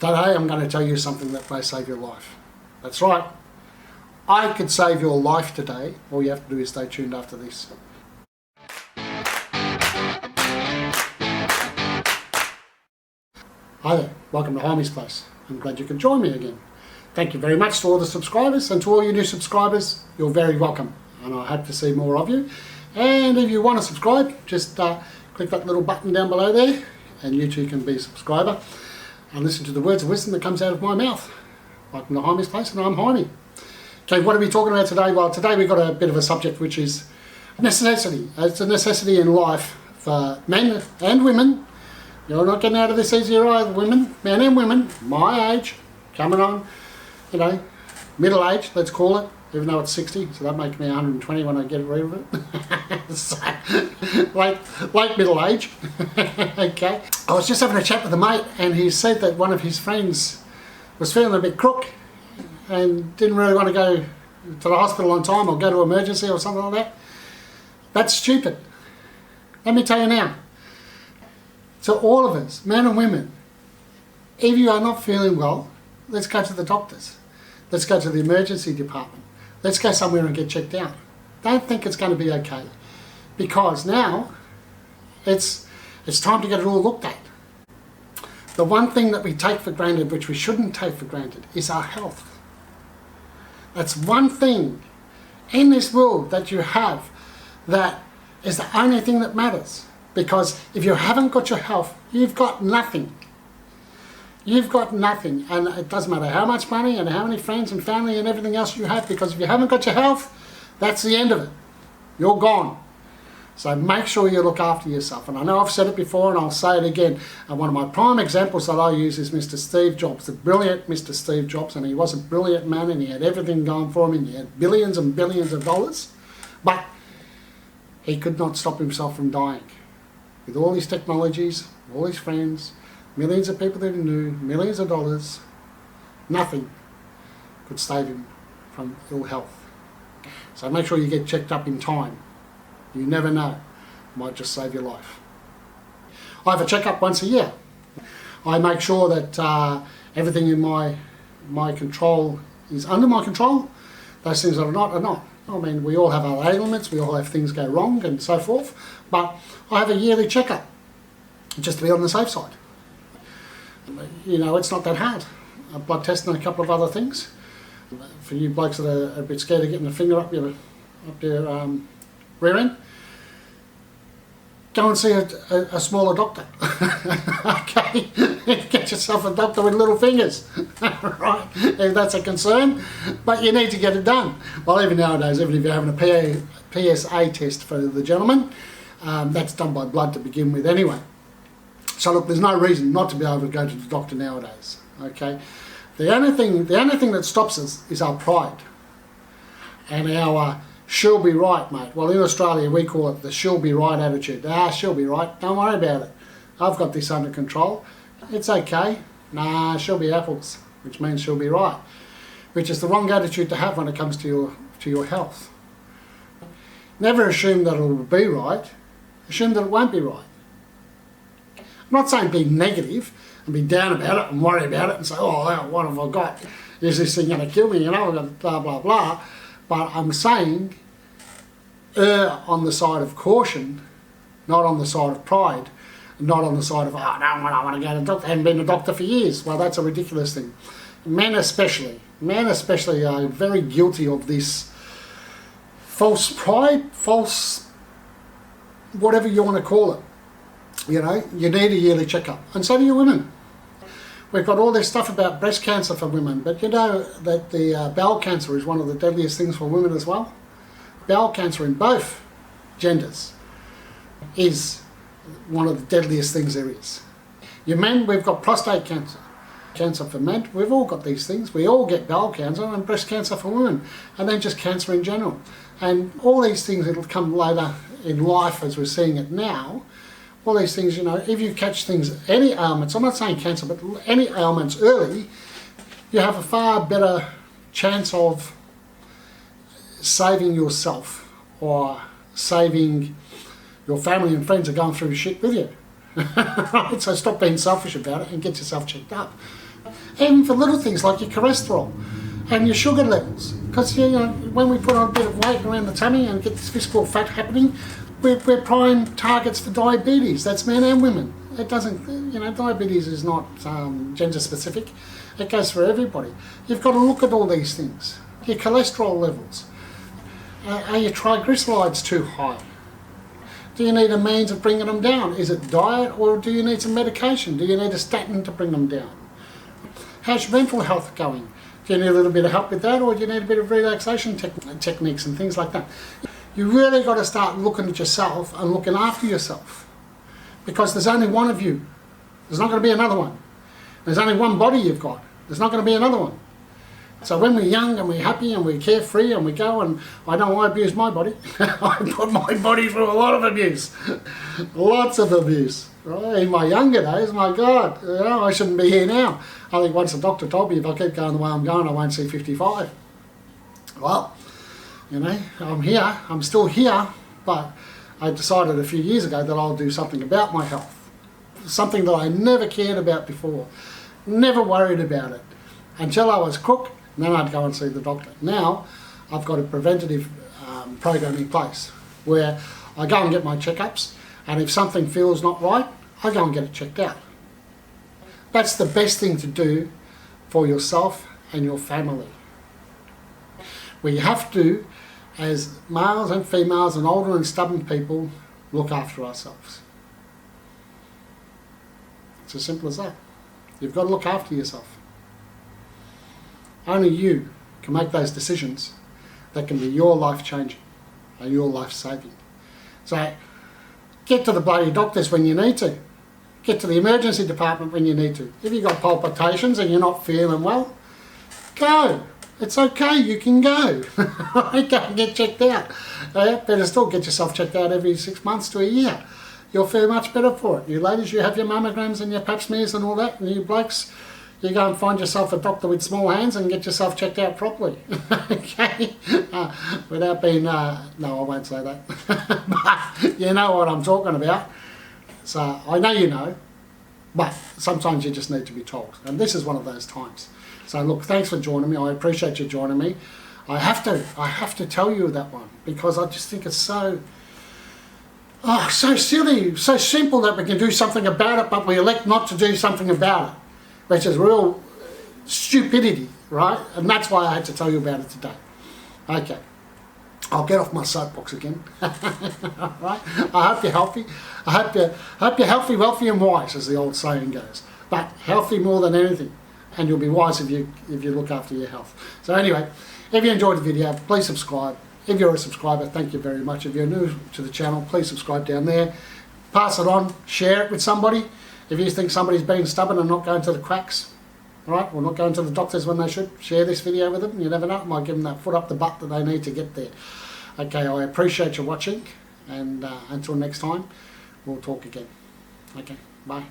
Today I'm going to tell you something that may save your life. That's right. I could save your life today. All you have to do is stay tuned after this. Hi there, welcome to Jaimie's Place. I'm glad you could join me again. Thank you very much to all the subscribers, and to all you new subscribers, you're very welcome. And I hope to see more of you. And if you want to subscribe, just click that little button down below there, and you too can be a subscriber and listen to the words of wisdom that comes out of my mouth. Welcome to Jaimie's Place, and I'm Jaimie. Okay, what are we talking about today? Well, today we've got a bit of a subject which is necessity. It's a necessity in life for men and women. You're not getting out of this easier either, women, men and women, my age, coming on, middle age, let's call it, even though it's 60, so that makes me 120 when I get rid of it. So, late middle age. Okay. I was just having a chat with a mate, and he said that one of his friends was feeling a bit crook and didn't really want to go to the hospital on time or go to emergency or something like that. That's stupid. Let me tell you now. So all of us, men and women, if you are not feeling well, let's go to the doctors. Let's go to the emergency department. Let's go somewhere and get checked out. Don't think it's going to be okay, because now it's time to get it all looked at. The one thing that we take for granted, which we shouldn't take for granted, is our health. That's one thing in this world that you have that is the only thing that matters. Because if you haven't got your health, you've got nothing. You've got nothing. And it doesn't matter how much money and how many friends and family and everything else you have, because if you haven't got your health, that's the end of it. You're gone. So make sure you look after yourself. And I know I've said it before, and I'll say it again. And one of my prime examples that I use is Mr. Steve Jobs, the brilliant Mr. Steve Jobs. And he was a brilliant man, and he had everything going for him, and he had billions and billions of dollars. But he could not stop himself from dying. With all his technologies, all his friends, millions of people that he knew, millions of dollars, nothing could save him from ill health. So make sure you get checked up in time. You never know. It might just save your life. I have a checkup once a year. I make sure that everything in my control is under my control. Those things that are not, are not. I mean, we all have our ailments, we all have things go wrong and so forth, but I have a yearly checkup, just to be on the safe side. It's not that hard. A blood test and a couple of other things. For you blokes that are a bit scared of getting a finger up your rear end, go and see a smaller doctor. Okay, get yourself a doctor with little fingers, right? If that's a concern, but you need to get it done. Well, even nowadays, even if you're having a PSA test for the gentleman, that's done by blood to begin with anyway. So look, there's no reason not to be able to go to the doctor nowadays. Okay, the only thing that stops us is our pride and our she'll be right, mate. Well, in Australia we call it the she'll be right attitude. She'll be right, don't worry about it. I've got this under control. It's okay. Nah, she'll be apples, which means she'll be right. Which is the wrong attitude to have when it comes to your health. Never assume that it'll be right. Assume that it won't be right. I'm not saying be negative and be down about it and worry about it and say, oh, what have I got? Is this thing going to kill me? I've got blah, blah, blah. But I'm saying err on the side of caution, not on the side of pride, not on the side of, no, I want to go to the doctor. I haven't been to a doctor for years. Well, that's a ridiculous thing. Men especially are very guilty of this false pride, false whatever you want to call it. You need a yearly checkup. And so do you women. We've got all this stuff about breast cancer for women, but you know that the bowel cancer is one of the deadliest things for women as well. Bowel cancer in both genders is one of the deadliest things there is. You men, we've got prostate cancer. Cancer for men, we've all got these things. We all get bowel cancer and breast cancer for women, and then just cancer in general. And all these things that'll come later in life as we're seeing it now, all these things, if you catch things, any ailments, I'm not saying cancer, but any ailments early, you have a far better chance of saving yourself or saving your family and friends are going through shit with you. Right? So stop being selfish about it and get yourself checked up. Even for little things like your cholesterol and your sugar levels. Because when we put on a bit of weight around the tummy and get this visceral fat happening, we're prime targets for diabetes. That's men and women. It doesn't, diabetes is not gender specific. It goes for everybody. You've got to look at all these things. Your cholesterol levels. Are your triglycerides too high? Do you need a means of bringing them down? Is it diet, or do you need some medication? Do you need a statin to bring them down? How's your mental health going? Do you need a little bit of help with that, or do you need a bit of relaxation techniques and things like that? You really got to start looking at yourself and looking after yourself, because there's only one of you. There's not going to be another one. There's only one body you've got. There's not going to be another one. So when we're young and we're happy and we're carefree and we go, and I know I abuse my body. I put my body through a lot of abuse. Lots of abuse. Right? In my younger days, my God, I shouldn't be here now. I think once the doctor told me if I keep going the way I'm going, I won't see 55. Well, I'm here, I'm still here, but I decided a few years ago that I'll do something about my health. Something that I never cared about before. Never worried about it. Until I was crook, and then I'd go and see the doctor. Now, I've got a preventative program in place where I go and get my checkups, and if something feels not right, I go and get it checked out. That's the best thing to do for yourself and your family. We have to, as males and females and older and stubborn people, look after ourselves. It's as simple as that. You've got to look after yourself. Only you can make those decisions that can be your life changing and your life saving. So get to the bloody doctors when you need to. Get to the emergency department when you need to. If you've got palpitations and you're not feeling well, go. It's okay, you can go. Go and get checked out. Better still, get yourself checked out every 6 months to a year. You'll feel much better for it. You ladies, you have your mammograms and your pap smears and all that, and you blokes, you go and find yourself a doctor with small hands and get yourself checked out properly. Okay? Without being, no, I won't say that. But you know what I'm talking about. So I know you know, but sometimes you just need to be told. And this is one of those times. So look, thanks for joining me. I appreciate you joining me. I have to tell you that one, because I just think it's so silly, so simple that we can do something about it, but we elect not to do something about it, which is real stupidity, right? And that's why I had to tell you about it today. Okay, I'll get off my soapbox again. Right? I hope you're healthy. I hope you're healthy, wealthy and wise, as the old saying goes. But healthy more than anything, and you'll be wise if you look after your health. So anyway, if you enjoyed the video, please subscribe. If you're a subscriber, thank you very much. If you're new to the channel, please subscribe down there. Pass it on, share it with somebody. If you think somebody's being stubborn and not going to the quacks, right, or not going to the doctors when they should, share this video with them. You never know, it might give them that foot up the butt that they need to get there. Okay, I appreciate you watching, and until next time, we'll talk again. Okay, bye.